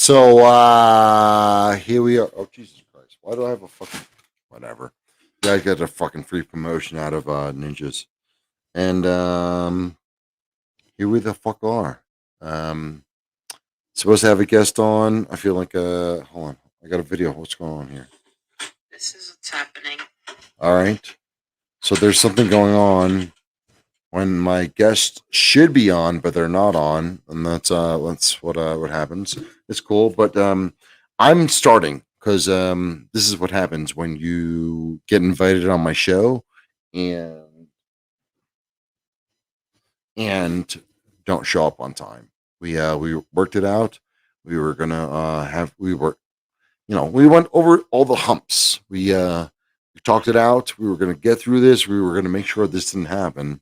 Here we are. Oh Jesus Christ! Why do I have a fucking whatever? Yeah, I got a fucking free promotion out of ninjas, and here we the fuck are. Um, Supposed to have a guest on. I feel like hold on, I got a video. What's going on here? This is what's happening. All right, so there's something going on when my guests should be on, but they're not on, and that's what happens. It's cool, but I'm starting because this is what happens when you get invited on my show and and don't show up on time. We worked it out. We were gonna have we were we went over all the humps. We talked it out. We were gonna get through this. We were gonna make sure this didn't happen.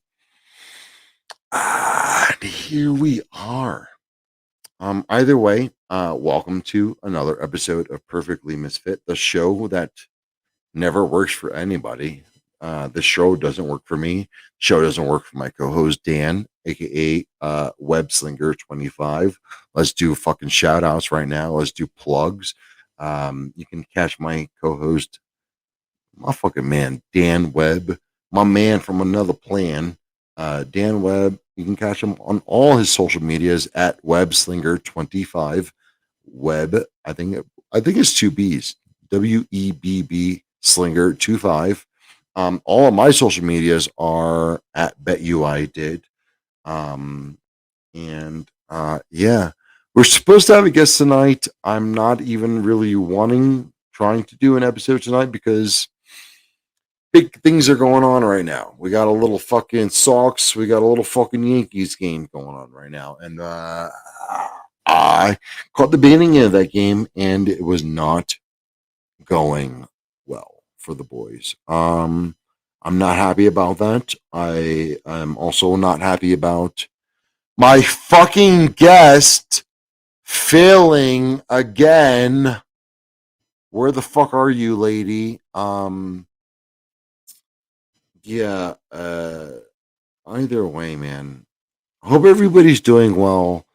Here we are. Either way, welcome to another episode of Perfectly Misfit, the show that never works for anybody. The show doesn't work for me. The show doesn't work for my co-host Dan, aka Webslinger25. Let's do fucking shout outs right now. Let's do plugs. You can catch my co-host, my fucking man, Dan Webb, my man from another plan. Dan Webb, you can catch him on all his social medias at Webslinger25. Web, I think it's two B's. WEBB Slinger 25. All of my social medias are at Bet You I Did. And yeah, we're supposed to have a guest tonight. I'm not even really trying to do an episode tonight because big things are going on right now. We got a little fucking Sox. We got a little fucking Yankees game going on right now. And I caught the beginning of that game and it was not going well for the boys. I'm not happy about that. I am also not happy about my fucking guest failing again. Where the fuck are you, lady? Yeah, either way, man. Hope everybody's doing well.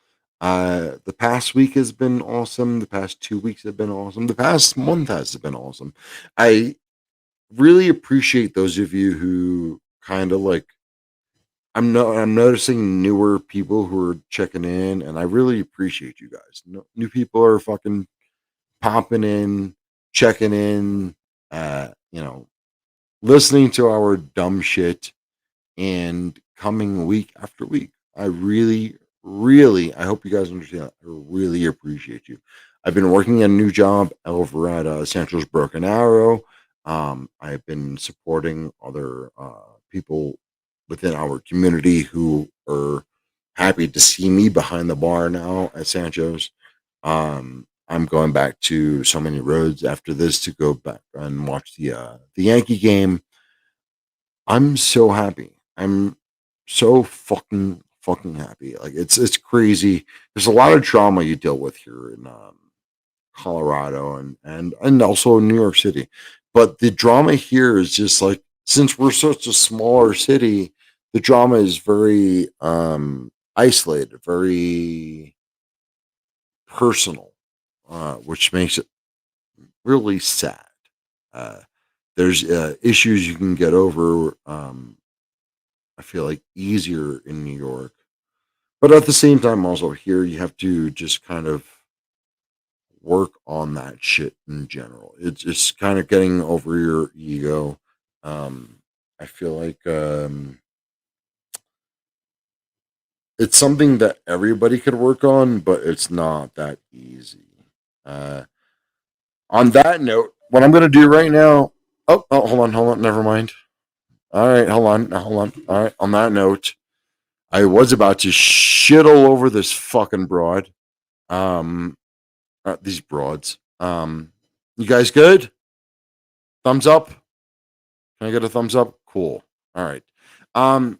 The past week has been awesome. The past 2 weeks have been awesome. The past month has been awesome. I really appreciate those of you who kind of like. I'm noticing newer people who are checking in, and I really appreciate you guys. New people are fucking popping in, checking in, listening to our dumb shit and coming week after week. I really, really, I hope you guys understand. I really appreciate you. I've been working a new job over at Sancho's Broken Arrow. I've been supporting other people within our community who are happy to see me behind the bar now at Sancho's. I'm going back to so many roads after this to go back and watch the Yankee game. I'm so happy. I'm so fucking happy. Like it's crazy. There's a lot of drama you deal with here in Colorado and also in New York City, but the drama here is just like since we're such a smaller city, the drama is very isolated, very personal, which makes it really sad. Uh, there's issues you can get over. I feel like easier in New York, but at the same time, also here you have to just kind of work on that shit in general. It's just kind of getting over your ego. I feel like it's something that everybody could work on, but it's not that easy. Uh, on that note, what I'm going to do right now. Oh, hold on. Never mind. All right, hold on. All right. On that note, I was about to shit all over this fucking broad. Um, these broads. You guys good? Thumbs up. Can I get a thumbs up? Cool. All right. Um,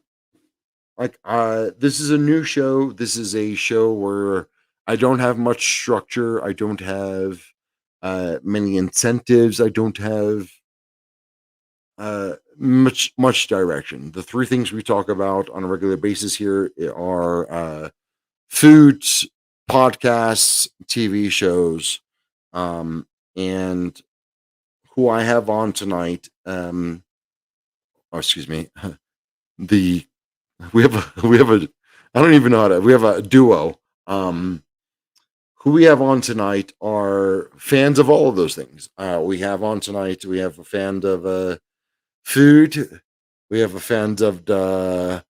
this is a new show. This is a show where I don't have much structure. I don't have many incentives. I don't have much direction. The three things we talk about on a regular basis here are foods, podcasts, TV shows, um, and who I have on tonight. Oh, excuse me. The we have a I don't even know how to. We have a duo. Who we have on tonight are fans of all of those things. We have on tonight. We have a fan of food. We have a fan of the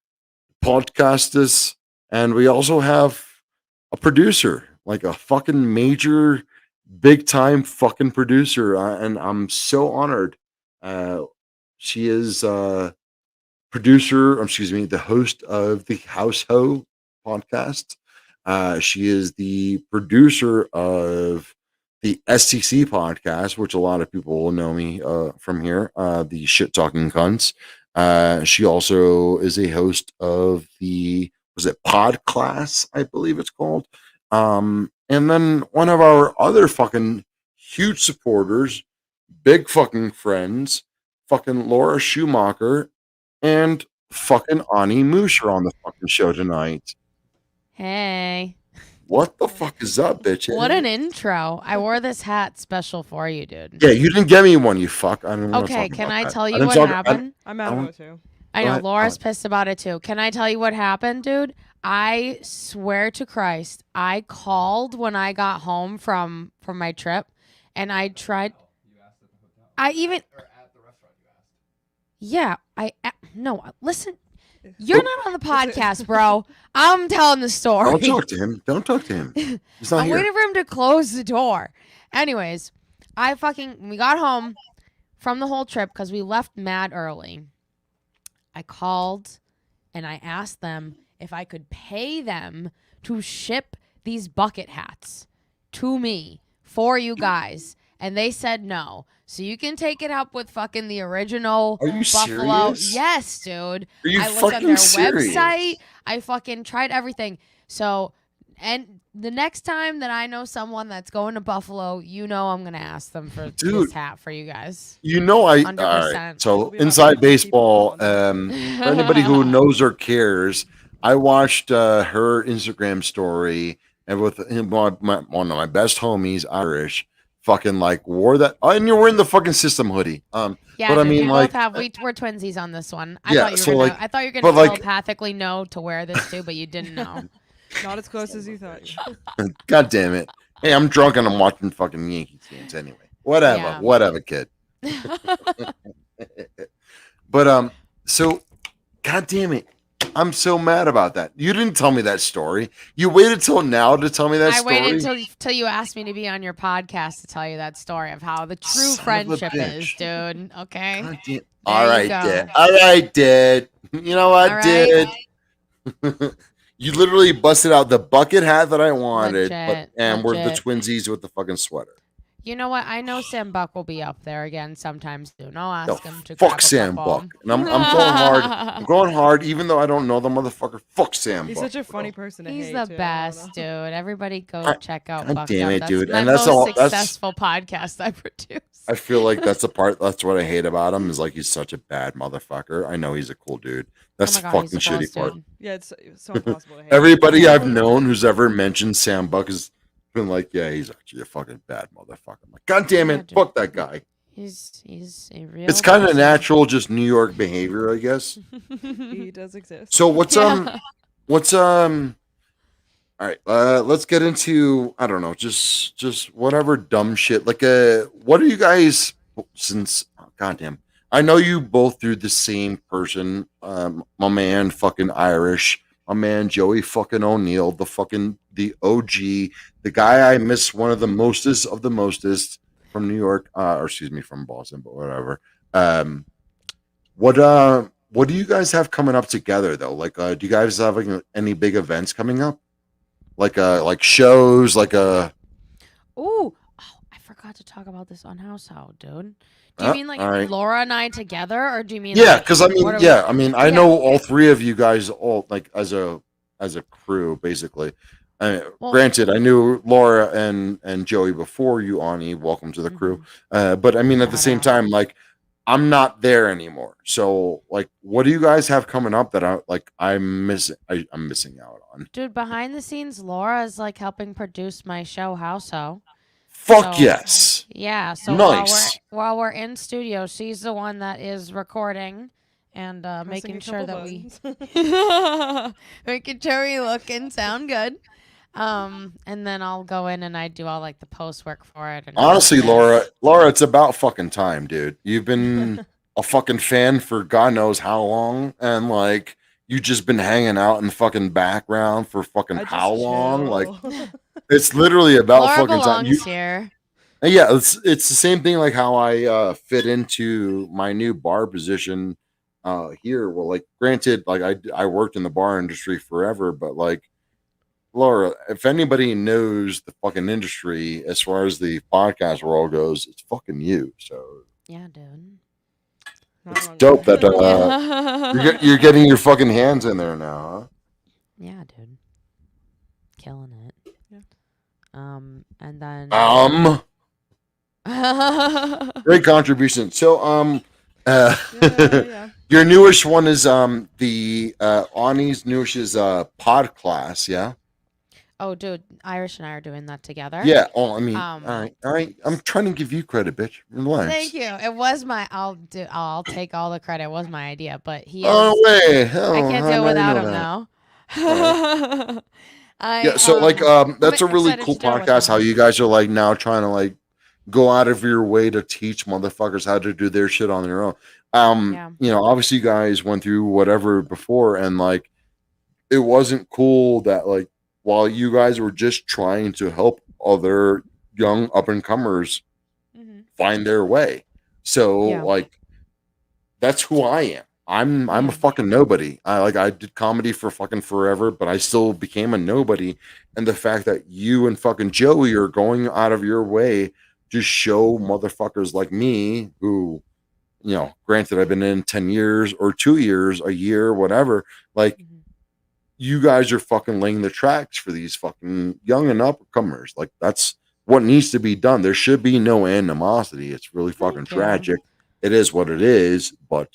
podcasters, and we also have a producer, like a fucking major, big time fucking producer, and I'm so honored. Uh, she is producer, excuse me, the host of the House Ho podcast. She is the producer of the STC podcast, which a lot of people will know me from here, the Shit Talking Cunts. She also is a host of the, was it Pod Class, I believe it's called. And then one of our other fucking huge supporters, big fucking friends, fucking Laura Schumacher and fucking Ani Moose are on the fucking show tonight. Hey. What the fuck is up, bitch? What an intro. I wore this hat special for you, dude. Yeah, you didn't get me one, you fuck. I don't know. Okay, can I tell you didn't what talk- happened? I'm mad about it too. I Go know, ahead. Laura's pissed about it too. Can I tell you what happened, dude? I swear to Christ, I called when I got home from my trip, and I tried. I even. Yeah, no. Listen, you're not on the podcast, bro. I'm telling the story. Don't talk to him. Don't talk to him. He's not I'm here. waiting for him to close the door. Anyways, we got home from the whole trip because we left mad early. I called and I asked them if I could pay them to ship these bucket hats to me for you guys. And they said no. So you can take it up with fucking the original Are you Buffalo. serious? Yes, dude. Are you I looked on fucking their serious? website. I fucking tried everything. So, and the next time that I know someone that's going to Buffalo, you know I'm gonna ask them for Dude. this hat for you guys. You know, all 100%. right. So We'll be about inside 50 baseball, people on for anybody who knows or cares, I watched her Instagram story, and with him, one of my best homies, Irish, fucking like wore that, and you're wearing the fucking system hoodie. Yeah, but I dude, mean, we like, both have. We're twinsies on this one. Yeah, I so, thought like, I thought you were but, gonna like- telepathically know to wear this too, but you didn't know. Not as close as you thought. God damn it! Hey, I'm drunk and I'm watching fucking Yankees games anyway. Yeah. Whatever, kid. But so, god damn it, I'm so mad about that. You didn't tell me that story. You waited till now to tell me that I story. waited till you asked me to be on your podcast to tell you that story of how the true Son of a friendship bitch. is, dude. Okay. God damn- There All you right, go. Dad. All right, Dad. You know what, All right. Dad? You literally busted out the bucket hat that I wanted, Legit, and we're the legit. twinsies with the fucking sweater. You know what? I know Sam Buck will be up there again sometime soon. I'll No, ask him to fuck grab a Sam football. Buck. And I'm going hard. I'm going hard, even though I don't know the motherfucker. Fuck Sam He's Buck. such a funny bro. person to He's hate, the too. I don't best, know. dude. Everybody go God- check out God Buck. damn it, That's dude. my And that's most all- that's- successful podcast I produce. I feel like that's the part. That's what I hate about him. Is like he's such a bad motherfucker. I know he's a cool dude. That's oh the my God, he's fucking the shitty coolest part. dude. Yeah, it's so impossible to hate. Everybody I've known who's ever mentioned Sam Buck has been like, yeah, he's actually a fucking bad motherfucker. I'm like, God damn Yeah, it, dude. fuck that guy. He's a real. It's kind of person. natural, just New York behavior, I guess. He does exist. So what's Yeah. all right, let's get into, I don't know, just whatever dumb shit. Like what are you guys, since goddamn, I know you both through the same person, my man fucking Irish, my man Joey fucking O'Neill, the OG, the guy I miss, one of the mostest of the mostest from New York, or excuse me, from Boston, but whatever. What do you guys have coming up together though? Like, do you guys have like, any big events coming up? Like shows, Ooh, oh, I forgot to talk about this on House How, dude. Do you mean like all right. Laura and I together, or do you mean Yeah, like, because I mean, what are yeah, I mean, I Yeah. know all three of you guys all like as a crew, basically. Well- Granted, I knew Laura and Joey before you, Ani. Welcome to the crew. But I mean, at the Shout same out. time, like, I'm not there anymore. So like, what do you guys have coming up that I'm missing? I'm missing out on. Dude, behind the scenes, Laura is like helping produce my show, Howso. Fuck So yes. yeah, so Nice. while we're in studio, she's the one that is recording and Pressing making a sure couple that making sure we look and sound good. And then I'll go in and I do all like the post work for it. And Honestly, edit. Laura, it's about fucking time, dude. You've been a fucking fan for God knows how long, and like you just been hanging out in the fucking background for fucking I how just long? Like chill. it's literally about Laura fucking time. belongs here. Yeah, it's the same thing like how I fit into my new bar position here. Well, like granted, like I worked in the bar industry forever, but like Laura, if anybody knows the fucking industry as far as the podcast world goes, it's fucking you. So Yeah, dude. Not it's wrong dope there. that you're getting your fucking hands in there now, Yeah, dude. Killing it. Yeah. And then huh? Great contribution. So Yeah. your newest one is the Ani's newest is pod class, yeah? Oh, dude, Irish and I are doing that together. Yeah. Oh, I mean, Um, all right. I'm trying to give you credit, bitch. Relax. Thank you. It was my. I'll take all the credit. It was my idea, but he is. Oh wait. I can't do it without him now. Yeah, so like that's a really excited cool to do it with podcast how him. you guys are like now trying to like go out of your way to teach motherfuckers how to do their shit on their own. Yeah. You know, obviously you guys went through whatever before and like it wasn't cool that like while you guys were just trying to help other young up and comers Mm-hmm. find their way. So Yeah. like that's who I am. I'm a Yeah. fucking nobody. I did comedy for fucking forever, but I still became a nobody. And the fact that you and fucking Joey are going out of your way to show motherfuckers like me who, you know, granted I've been in 10 years or 2 years, a year, whatever, like Mhm. you guys are fucking laying the tracks for these fucking young and upcomers. Like that's what needs to be done. There should be no animosity. It's really fucking Thank you. tragic. It is what it is, but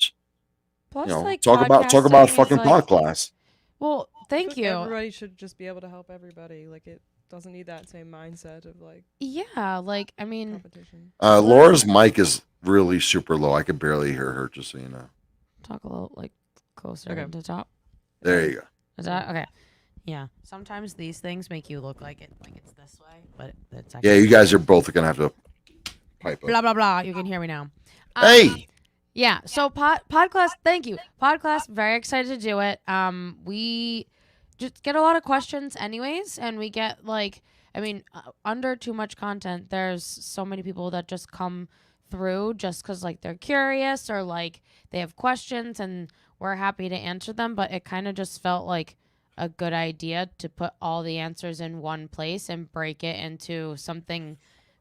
Plus, you know, like talk about podcasting is, fucking like- pod class. Well, thank you. Everybody should just be able to help everybody. Like it doesn't need that same mindset of like Yeah, like I mean, competition. Laura's mic is really super low. I could barely hear her, just so you know. talk a little like closer Okay. to the top. There you go. Is that okay? Yeah. Sometimes these things make you look like it's this way, but it's actually Yeah, you guys are both gonna have to pipe blah up. blah blah. You can hear me now. Hey, Yeah. So podcast. Thank you. Podcast. Very excited to do it. We just get a lot of questions, anyways, and we get like, I mean, under too much content. There's so many people that just come through just because like they're curious or like they have questions, and we're happy to answer them. But it kind of just felt like a good idea to put all the answers in one place and break it into something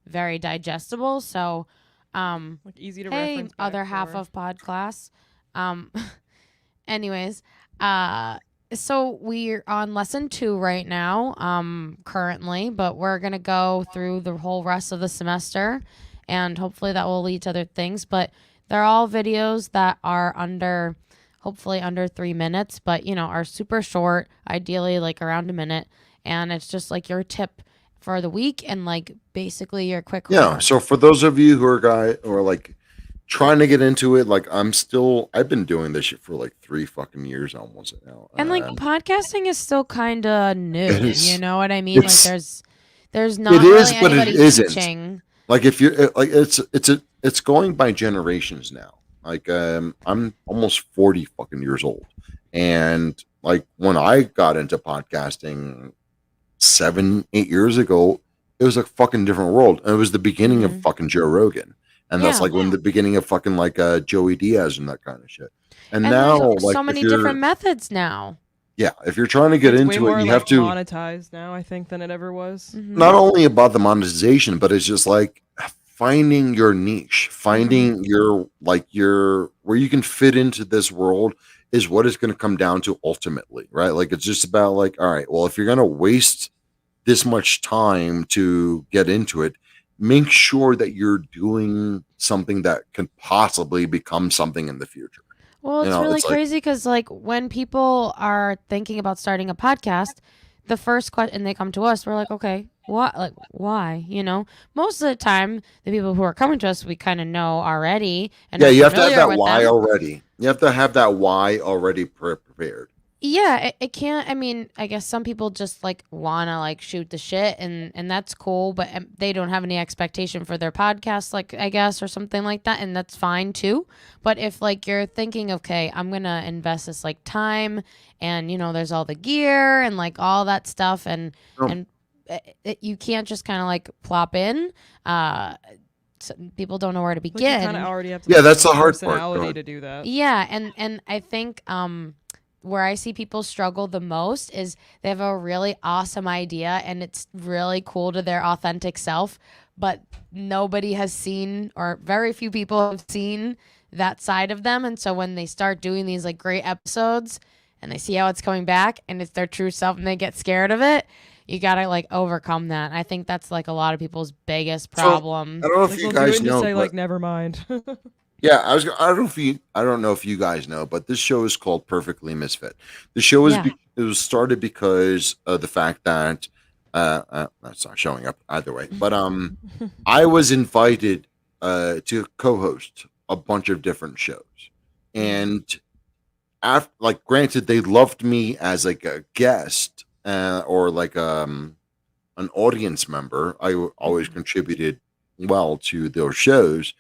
very digestible. So. Like easy to Hey, reference. Back other half for. of pod class. Anyways, so we're on lesson 2 right now, currently, but we're gonna go through the whole rest of the semester, and hopefully that will lead to other things. But they're all videos that are hopefully under 3 minutes, but you know, are super short, ideally like around a minute, and it's just like your tip for the week and like basically your quick yeah. homework. So for those of you who are like trying to get into it, like I've been doing this shit for like 3 fucking years almost now. And like podcasting is still kind of new, It is. you know what I mean? Like It's- there's not it is, really but it anybody isn't. teaching. Like if you like it's going by generations now. Like I'm almost 40 fucking years old, and like when I got into podcasting 7-8 years ago, it was a fucking different world, and it was the beginning of Mhm. fucking Joe Rogan, and that's Yeah. like when the beginning of fucking like Joey Diaz and that kind of shit. And And now there's like so if many you're- different methods now. yeah, if you're trying to get It's way into it, more, you like, have to monetize now, I think, than it ever was. Mhm. not only about the monetization, but it's just like finding your niche, finding your where you can fit into this world is what it's going to come down to ultimately, right? Like it's just about like, all right, well, if you're going to waste this much time to get into it, make sure that you're doing something that can possibly become something in the future. Well, You it's know, really it's like, crazy because, like, when people are thinking about starting a podcast, the first question, and they come to us, we're like, okay, what, like, why? You know, most of the time, the people who are coming to us, we kind of know already and yeah, are you have to have familiar that with why them. already. You have to have that why already prepared. Yeah, it can't. I mean, I guess some people just like wanna like shoot the shit, and that's cool, but they don't have any expectation for their podcast, like I guess, or something like that, and that's fine too. But if like you're thinking, okay, I'm gonna invest this like time, and there's all the gear and like all that stuff, and Um, and you can't just kind of like plop in. People don't know where to Like you kind of begin. already have to yeah, like, that's have the a hard part. Go personality ahead. to do that. Yeah, and I think where I see people struggle the most is they have a really awesome idea and it's really cool to their authentic self, but nobody has seen, or very few people have seen, that side of them. And so when they start doing these like great episodes and they see how it's coming back and it's their true self and they get scared of it, you gotta like overcome that. I think that's like a lot of people's biggest So problem. I don't know if Like you they'll do it guys and just know, say but like, never mind. yeah, I don't know if you guys know, but this show is called Perfectly Misfit. The show Yeah. it was started because of the fact that that's not showing up either way. But I was invited to co-host a bunch of different shows, and after, like, granted, they loved me as like a guest or like an audience member. Always contributed well to those shows.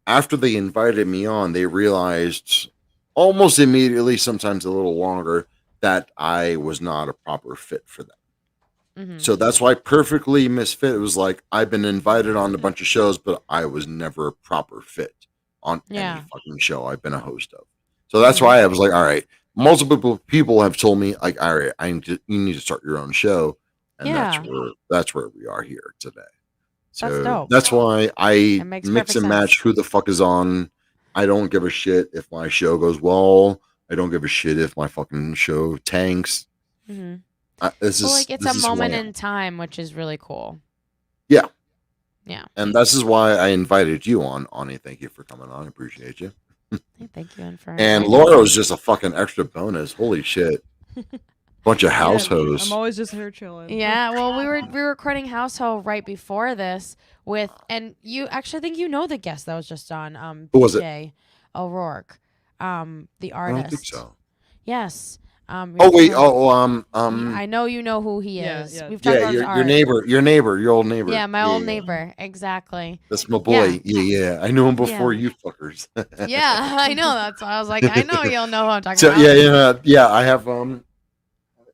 After they invited me on, they realized almost immediately, sometimes a little longer, that I was not a proper fit for them. Mm-hmm. So that's why Perfectly Misfit, it was like I've been invited on a bunch of shows, but I was never a proper fit on any Yeah. fucking show I've been a host of. So that's why I was like, all right. Multiple people have told me like, all right, you need to start your own show, and Yeah. that's where we are here today. That's So dope. that's why I It makes mix perfect and match sense. who the fuck is on. I don't give a shit if my show goes well. I don't give a shit if my fucking show tanks. Mm-hmm. This Well, is like it's this a is who I moment am. in time, which is really cool. Yeah, Yeah. and this is why I invited you on, Ani. Thank you for coming on. I appreciate you. Hey, thank you, and for And inviting Laura me. was just a fucking extra bonus. Holy shit. Bunch of house Yeah, hoes. I'm always just here chilling. Yeah, well, we were recording Household right before this with, and you actually think you know the guest that was just on, Who was it? BJ O'Rourke, the I don't think artist. so. Yes. Oh wait. I know you know who he Yeah, is. yeah. We've talked Yeah, about his your art. neighbor, your old neighbor. Yeah, my old Yeah. neighbor. Exactly. That's my boy. Yeah. I knew him before Yeah. you fuckers. Yeah, I know. That's why I was like, I know you'll know who I'm talking So about. yeah. I have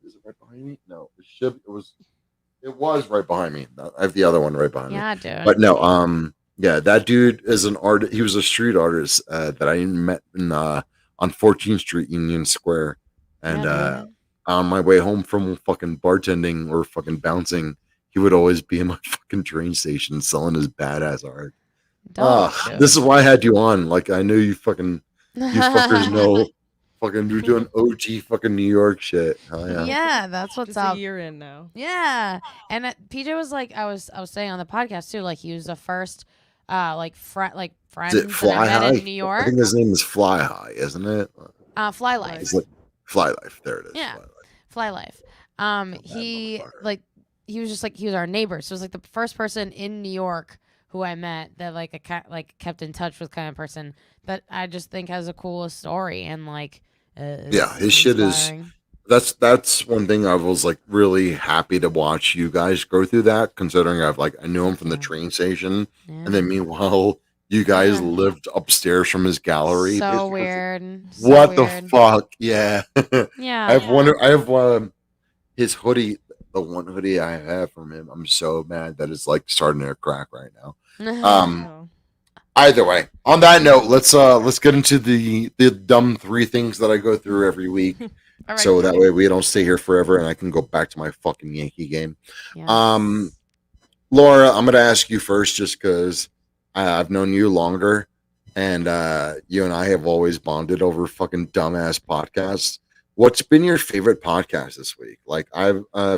is it right behind me? No, it was right behind me. I have the other one right behind me. Yeah, dude. But no, yeah, that dude is an artist. He was a street artist that I met in on 14th Street, Union Square, and Yeah, dude. on my way home from fucking bartending or fucking bouncing, he would always be in my fucking train station selling his badass art. Dope, This is dude. why I had you on. Like, I knew you fuckers know fucking you're doing OG fucking New York shit. Hell yeah. Yeah, that's what's Just up. a year in now. Yeah, and PJ was like, I was saying on the podcast too, like he was the first, friend Is it that Fly I met High? in New I York. think his name is Fly High, isn't it? Fly Life. It's like Fly Life. There it is. Yeah. Fly Life. Fly Life. Bad He motherfucker. he was just like he was our neighbor, so it was like the first person in New York who I met that like kept in touch with, kind of person that I just think has a cool story and like Yeah, his shit is. inspiring. That's one thing I was like really happy to watch you guys go through that, considering I knew him from the Yeah. train station, Yeah. and then meanwhile you guys Yeah. lived upstairs from his gallery. So basically. weird. So What weird. the fuck? Yeah. Yeah. I have his hoodie, the one hoodie I have from him. I'm so mad that it's like starting to crack right now. Oh. Either way, on that note, let's get into the dumb 3 things that I go through every week. All right. So that way we don't stay here forever and I can go back to my fucking Yankee game. Yes. Laura, I'm gonna ask you first just because I've known you longer, and you and I have always bonded over fucking dumbass podcasts. What's been your favorite podcast this week? Like,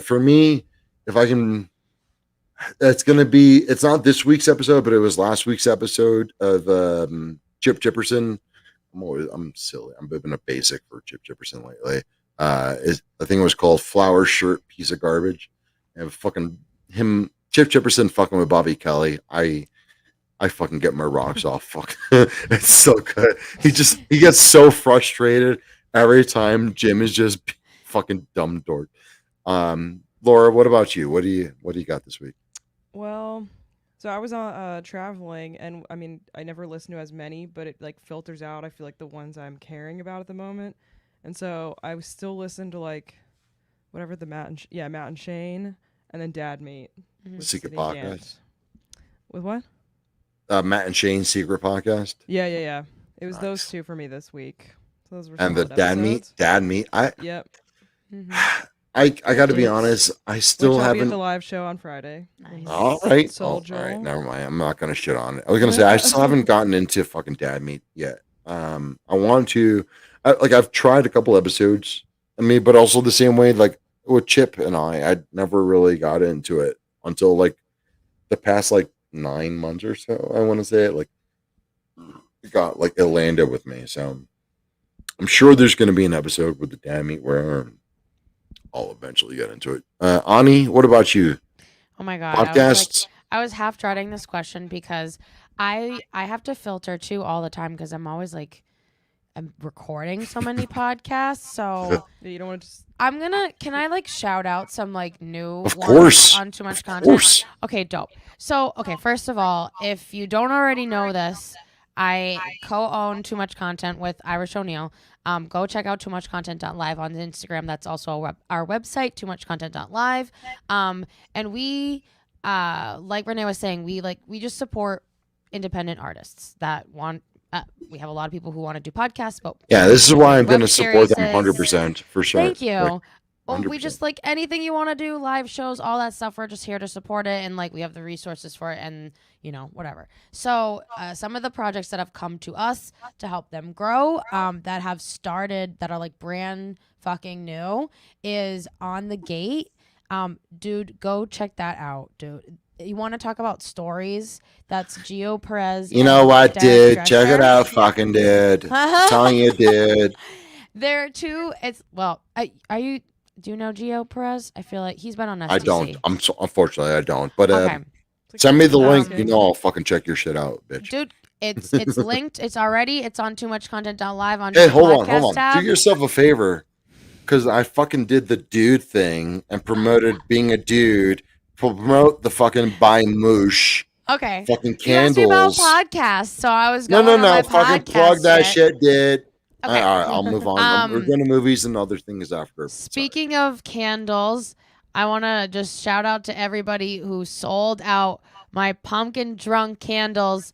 for me, if I can It's gonna be. It's not this week's episode, but it was last week's episode of Chip Chipperson. I'm silly. I'm been a basic for Chip Chipperson lately. I think it was called Flower Shirt Piece of Garbage. And fucking him, Chip Chipperson fucking with Bobby Kelly. I fucking get my rocks off. Fuck, it's so good. He gets so frustrated every time Jim is just fucking dumb dork. Laura, what about you? What do you got this week? Well, so I was on traveling, and I mean, I never listen to as many, but it like filters out. I feel like the ones I'm caring about at the moment, and so I was still listening to like whatever the Matt and Shane, and then Dad Meet with Secret Skinny Podcast. Gant. With what? Matt and Shane's Secret Podcast. Yeah. It was Nice. those two for me this week. So those were And the solid Dad episodes. Meet. Yep. I got to be Yes. honest. I Which still I'll be at haven't. the live show on Friday. Nice. All right. Soul All Joel. right. Never mind. I'm not gonna shit on it. I was gonna say I still haven't gotten into fucking Dad Meet yet. I want to. I've tried a couple episodes. I mean, but also the same way, like with Chip and I never really got into it until like the past like 9 months or so. I want to say it it landed with me. So I'm sure there's going to be an episode with the Dad Meet where I'll eventually get into it. Ani, what about you? Oh my god. Podcasts? I was half dreading this question because I have to filter too all the time because I'm always like I'm recording so many podcasts. So Yeah, you don't want to just. can I like shout out some like new Of ones course. on Too Much Of Content? course. Okay, dope. So, okay, first of all, if you don't already know this, I co-own Too Much Content with Irish O'Neill. Go check out toomuchcontent.live on Instagram. That's also our website, toomuchcontent.live. And we, like Renee was saying, we just support independent artists that want. We have a lot of people who want to do podcasts, but Yeah, this is why I'm web going to support them series. 100% for sure. Thank you. Like, Well, we 100%. just like anything you want to do, live shows, all that stuff. We're just here to support it, and like we have the resources for it, and whatever. So some of the projects that have come to us to help them grow, that have started, that are like brand fucking new, is On the Gate. Dude, go check that out, dude. You want to talk about stories? That's Gio Perez. You know and what, Derek dude? Check it Drescher. out, fucking dude. Telling you, dude. There too. It's are you? Do you know Gio Perez? I feel like he's been on STC. I don't. Unfortunately, I don't. But Okay, send me the link. Um, You know, I'll fucking check your shit out, bitch. dude, it's linked. It's on toomuchcontent.live on Hey, your hold on, podcast hold on. tab. Do yourself a favor, because I fucking did the dude thing and promoted being a dude. Promote the fucking buy moosh Okay. fucking You asked me about candles. podcasts, so I was No, going no, on my no. Fucking podcast plug that shit. shit, dude. Okay. All right, I'll move on. We're Um, going to movies and other things after. Sorry. Speaking of candles, I want to just shout out to everybody who sold out my pumpkin drunk candles.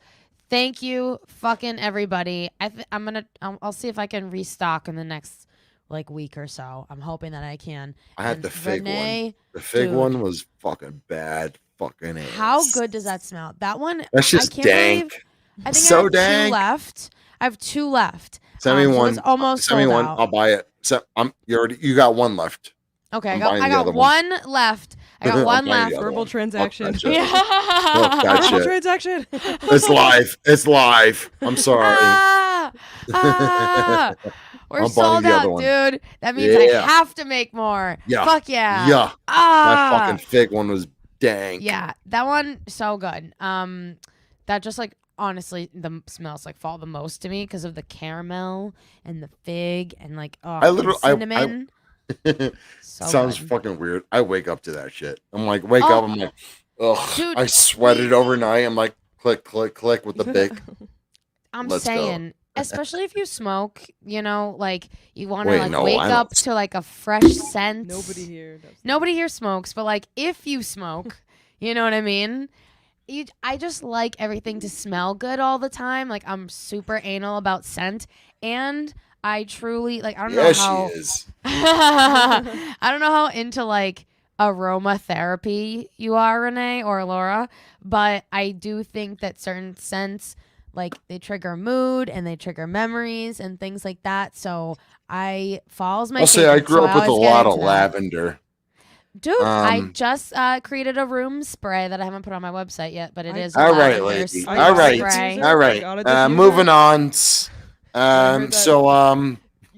Thank you, fucking everybody. I'll see if I can restock in the next like week or so. I'm hoping that I can. I had And the fig one. Renee, The fig dude. one was fucking bad. Fucking ass. how good does that smell? That one, That's just I can't dank. believe. I think So I have dank. two left. I have two left. Send me So one. it's almost Send me sold one. out. I'll buy it. So you got one left. Okay, I'm I buying got the other one left. I got I'm one buying left. the other Verbal one. Fuck transaction. that shit. Yeah. Fuck that Verbal shit. transaction. It's live. It's live. I'm sorry. Ah, we're I'm buying sold the out, other one. dude. That means I Yeah. have to make more. Yeah. Fuck yeah. Yeah. That Ah. fucking fig one was dank. Yeah, that one so good. That just like honestly the smells like fall the most to me because of the caramel and the fig and like I literally- I- cinnamon. So Sounds good. fucking weird. I wake up to that shit. I'm like, wake Oh. up. I'm like, ugh. Dude, I sweated overnight. I'm like, click, click, click with the Bic. I'm Let's go. saying, especially if you smoke, like you want to Wait, like no, wake I don't up to like a fresh scent. Nobody here does. Nobody here smokes, but like if you smoke, you know what I mean? I just like everything to smell good all the time. Like I'm super anal about scent, and I truly like I don't know Yeah, how she is. I don't know how into like aromatherapy you are, Renee or Laura, but I do think that certain scents like they trigger mood and they trigger memories and things like that. So fall's my I'll say I favorite, grew so up with a always get lot of into that. lavender. Dude, I Um, just created a room spray that I haven't put on my website yet, but it is all right, lavender lady. I All got a right. spray. diffuser. All I right. got a diffuser. Moving on. I heard that So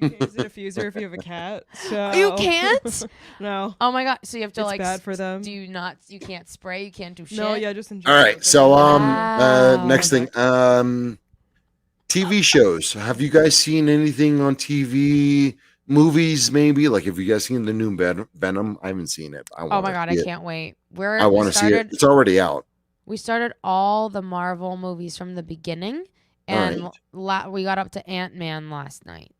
you can't use a diffuser if you have a cat. So You can't? No, Oh my god! So you have to it's like. bad for them. Do you not? You can't spray. You can't do shit. No, yeah, just enjoy. all right. So next Wow. thing. TV shows. Have you guys seen anything on TV? Movies, maybe? Like, have you guys seen the new Venom? I haven't seen it. Oh my god! I can't wait. I want to see it. It's already out. We started all the Marvel movies from the beginning, and we got up to Ant-Man last night.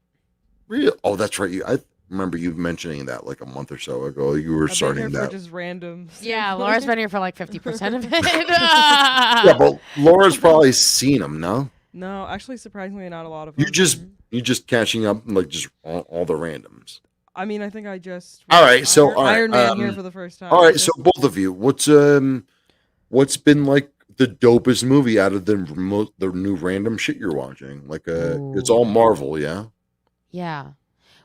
Real? Oh, that's right. I remember you mentioning that like a month or so ago. You were I've been starting here for that. just random. Yeah, Laura's been here for like 50% of it. Yeah, but Laura's probably seen them. No, No, actually, surprisingly, not a lot of you them. just catching up like just all the randoms. I mean, I think I just. All right, so all right, Iron Man here for the first time. all right, so both of you, what's been like the dopest movie out of the new random shit you're watching? Like it's all Marvel, yeah. Yeah.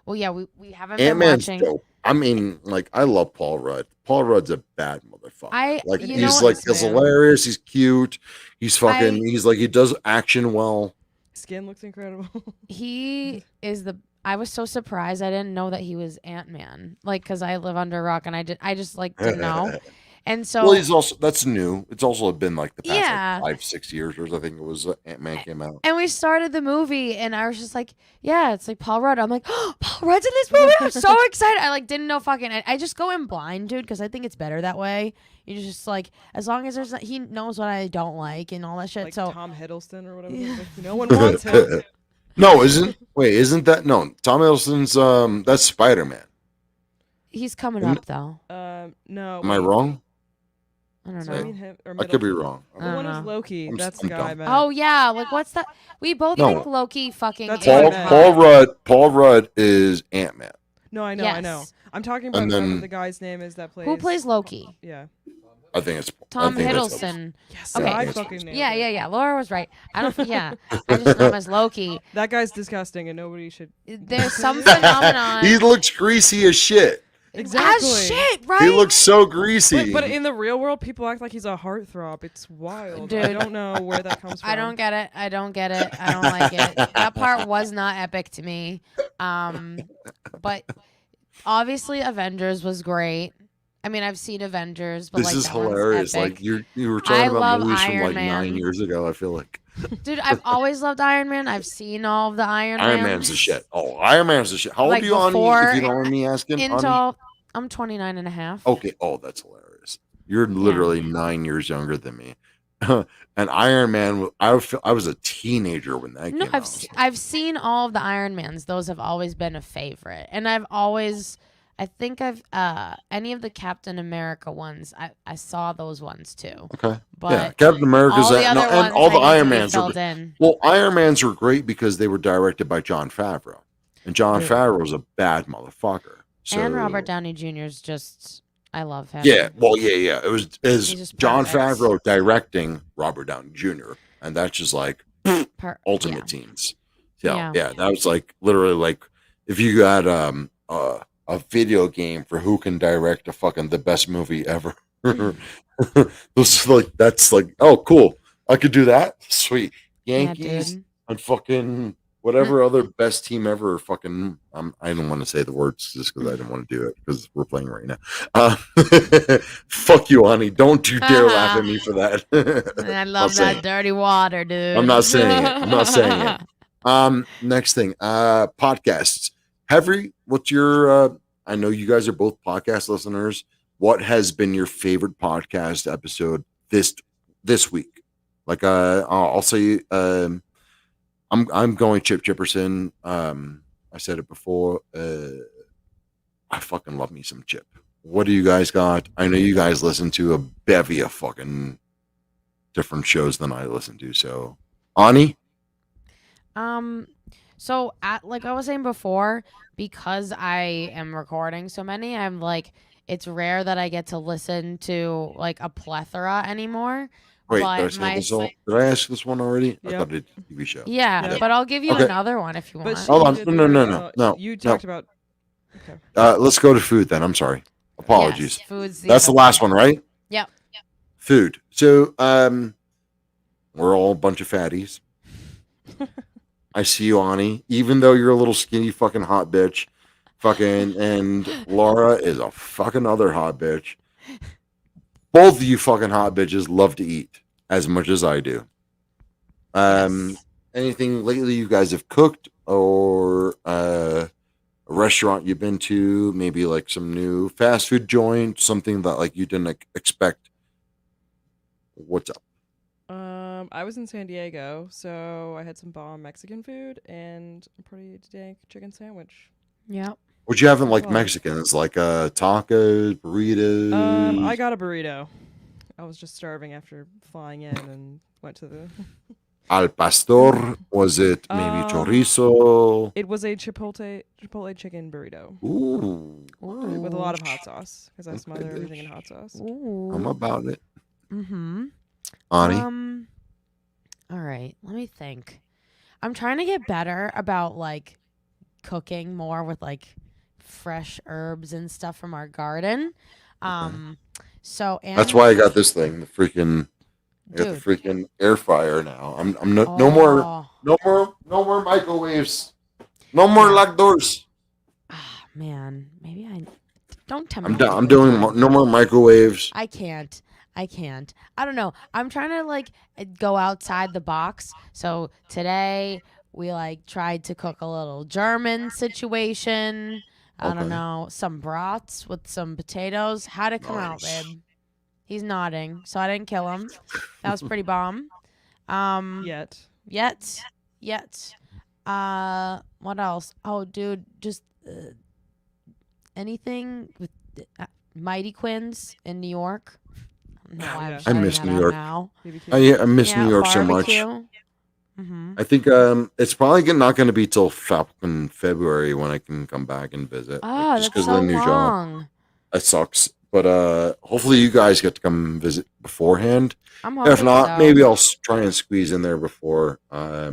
Well, yeah, we haven't been Ant-Man's watching. dope. I mean, like I love Paul Rudd. Paul Rudd's a bad motherfucker. Like you know he's what? like he's hilarious. He's cute. He's fucking. He's like he does action well. Skin looks incredible. He is the. I was so surprised. I didn't know that he was Ant-Man. Like, cause I live under a rock, and I just like didn't know. And so, well, he's also that's new. It's also been like the past like 5-6 years, or I think it was Ant-Man came out. And we started the movie, and I was just like, yeah, it's like Paul Rudd. I'm like, oh, Paul Rudd's in this movie. I'm so excited. I like didn't know fucking. I just go in blind, dude, because I think it's better that way. You just like as long as there's he knows what I don't like and all that shit. Like so Tom Hiddleston or whatever. Like, no one wants him. No, isn't that no? Tom Hiddleston's that's Spider-Man. he's coming up though. No. Am I wrong? I don't So know. I mean him or I could be wrong. The one is Loki. That's the guy, dumb. man. Oh yeah, like what's that? We both No. think Loki fucking. That's is what I meant. Paul Rudd is Ant-Man. No, I know, I know. Yes. I'm talking about And whoever then- the guy's name is that plays. Who plays Loki? Yeah. I think it's Tom I think that's- Hiddleston. Yes. Okay. I fucking nailed Yeah, it. yeah, yeah. Laura was right. I don't. Yeah, I just know him as Loki. That guy's disgusting, and nobody should. There's some phenomenon. He looks greasy as shit. Exactly. As shit, right? He looks so greasy. But in the real world, people act like he's a heartthrob. It's wild. I Dude. don't know where that comes from. I don't get it. I don't get it. I don't like it. That part was not epic to me. But obviously Avengers was great. I mean, I've seen Avengers, but this like is that one's hilarious. epic. Like you were I talking love about movies Iron from like Man. 9 years ago. I feel like Dude, I've always loved Iron Man. I've seen all of the Iron Iron Mans. Man's the shit. Oh, Iron Man's the shit. How old Like are you, Ani? before If you don't mind me asking, Ani? Until I'm 29 and a half. Okay. Oh, that's hilarious. You're literally 9 years younger than me. And Iron Man, I was a teenager when that No, came out. I've seen all of the Iron Mans. Those have always been a favorite, and I think I've any of the Captain America ones. I saw those ones too. Okay. But Yeah, Captain America's all the and other ones all the I need to Iron be Mans were filled in. well, Iron Mans were great because they were directed by Jon Favreau, and Jon Favreau was a bad motherfucker. So, And Robert Downey Jr. is just I love him. yeah, well, yeah. It was He's just Jon perfect. Favreau directing Robert Downey Jr., and that's just like ultimate yeah. teams. Yeah, Yeah. that was like literally like if you got a video game for who can direct a fucking the best movie ever. Those like that's like oh cool, I could do that. Sweet Yankees dude. and fucking whatever other best team ever. Fucking I don't want to say the words just because I don't want to do it because we're playing right now. Fuck you, honey. Don't you dare laugh at me for that. And I love saying that dirty water, dude. I'm not saying it. I'm not saying it. Next thing, podcasts. What's your I know you guys are both podcast listeners. What has been your favorite podcast episode this week? Like I'll say I'm going Chip Chipperson. I said it before. I fucking love me some Chip. What do you guys got? I know you guys listen to a bevy of fucking different shows than I listen to. So, Ani? So like I was saying before, because I am recording so many, I'm like, it's rare that I get to listen to like a plethora anymore. Wait, but did I ask this one already? I Yep. thought it was a TV show. Yeah, Yeah. but I'll give you Okay. another one if you want. But Hold on. you did No. You No. talked about. Okay. Let's go to food then. I'm sorry. Apologies. Yes, food's That's the other last one, right? Yep. Food. So, we're all a bunch of fatties. I see you, Ani. Even though you're a little skinny fucking hot bitch, fucking, and Laura is a fucking other hot bitch. Both of you fucking hot bitches love to eat as much as I do. Yes. Anything lately you guys have cooked or a restaurant you've been to, maybe like some new fast food joint, something that like you didn't expect. What's up? I was in San Diego, so I had some bomb Mexican food and a pretty dank chicken sandwich. Yep. What you having Sounds like fun. Mexicans, like tacos, burritos? I got a burrito. I was just starving after flying in and went to the. Al pastor? Was it maybe chorizo? It was a chipotle chicken burrito Ooh, with a lot of hot sauce because I Okay, smother everything in bitch. hot sauce. Ooh. I'm about it. Mm-hmm. Ani? All right. Let me think. I'm trying to get better about like cooking more with like fresh herbs and stuff from our garden. So and That's why I got this thing. I got the dude. freaking air fryer now. I'm no, Oh, no more microwaves. No more Yeah. locked doors. man. Maybe I don't tell me. I'm to done. I'm take my doing time. no more microwaves. I can't. I don't know. I'm trying to like go outside the box. So today we like tried to cook a little German situation. I don't Okay. know, some brats with some potatoes. How'd it come out, Nice. babe? He's nodding, so I didn't kill him. That was pretty bomb. Yet. Yet. What else? Oh, dude, just anything with Mighty Quins in New York. I don't know why I'm Yeah. I shouting miss that New out York. now. BBQ. I miss New York so much. barbecue. Mm-hmm. I think it's probably not going to be till fucking February when I can come back and visit. Oh, Just that's because so of the new job. long. That sucks. But hopefully you guys get to come visit beforehand. I'm If hoping not, so. maybe I'll try and squeeze in there before. I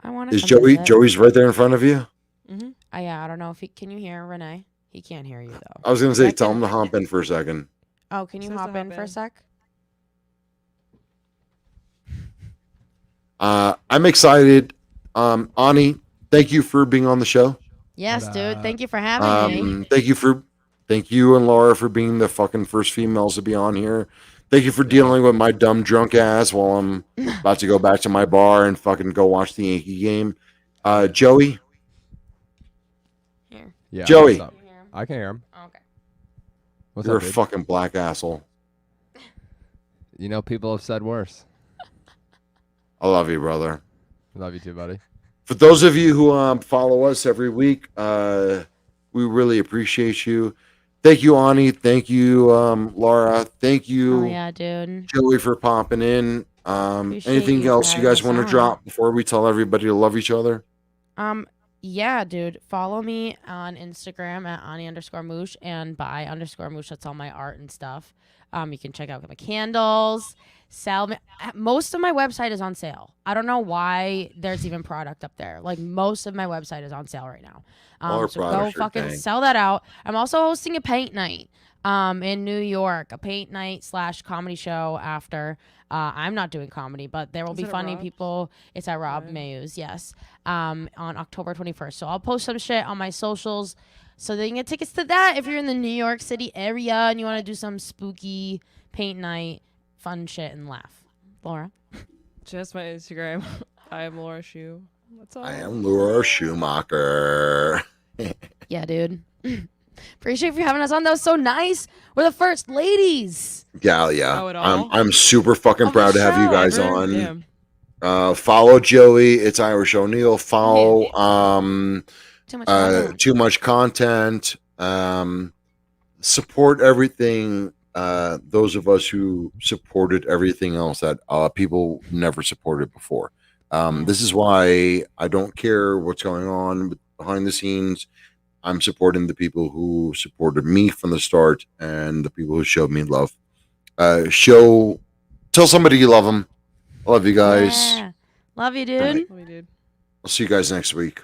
want to Is come visit. Joey's right there in front of you? Mm-hmm. Yeah, I don't know if can you hear Renee? He can't hear you though. I was gonna say, I tell can- him to hop in for a second. Oh, can you Says to hop hop in for a in. sec? I'm excited. Ani, thank you for being on the show. Yes, What dude. up? Thank you for having me. Thank you and Laura for being the fucking first females to be on here. Thank you for dealing with my dumb drunk ass while I'm about to go back to my bar and fucking go watch the Yankee game. Joey, Here. Yeah. Joey. What's up? Can you hear him? I can hear him. Oh, okay. What's you're up, a dude? fucking black asshole. You know, people have said worse. I love you, brother. Love you too, buddy. For those of you who follow us every week, we really appreciate you. Thank you, Ani. Thank you, Laura. Thank you, Oh yeah, dude. Joey, for popping in. Appreciate Anything you for else you having guys us want to on. drop before we tell everybody to love each other? Yeah, dude. Follow me on Instagram at Ani_Moosh and by_Moosh. That's all my art and stuff. You can check out my candles. Most of my website is on sale. I don't know why there's even product up there. Like most of my website is on sale right now. All our So go products are fucking dang. sell that out. I'm also hosting a paint night in New York, a paint night / comedy show after. I'm not doing comedy, but there will Is be it at funny Rob's? people. It's at Rob Right. Mayu's, yes. On October 21st. So I'll post some shit on my socials so that you can get tickets to that if you're in the New York City area and you want to do some spooky paint night, fun shit and laugh. Laura? Just my Instagram. I am Laura Shu. That's all. I am Laura Schumacher. Yeah, dude. Appreciate you for having us on. That was so nice. We're the first ladies. Yeah, yeah. Oh, at all? I'm super fucking Of the proud to have you show. guys Ever? on. Damn. Follow Joey. It's Irish O'Neill. Follow Too much content. too much content. Support everything. Those of us who supported everything else that people never supported before. This is why I don't care what's going on behind the scenes. I'm supporting the people who supported me from the start and the people who showed me love. Tell somebody you love them. I love you guys. Yeah. Love you, Good night. dude. Let me, dude. I'll see you guys next week.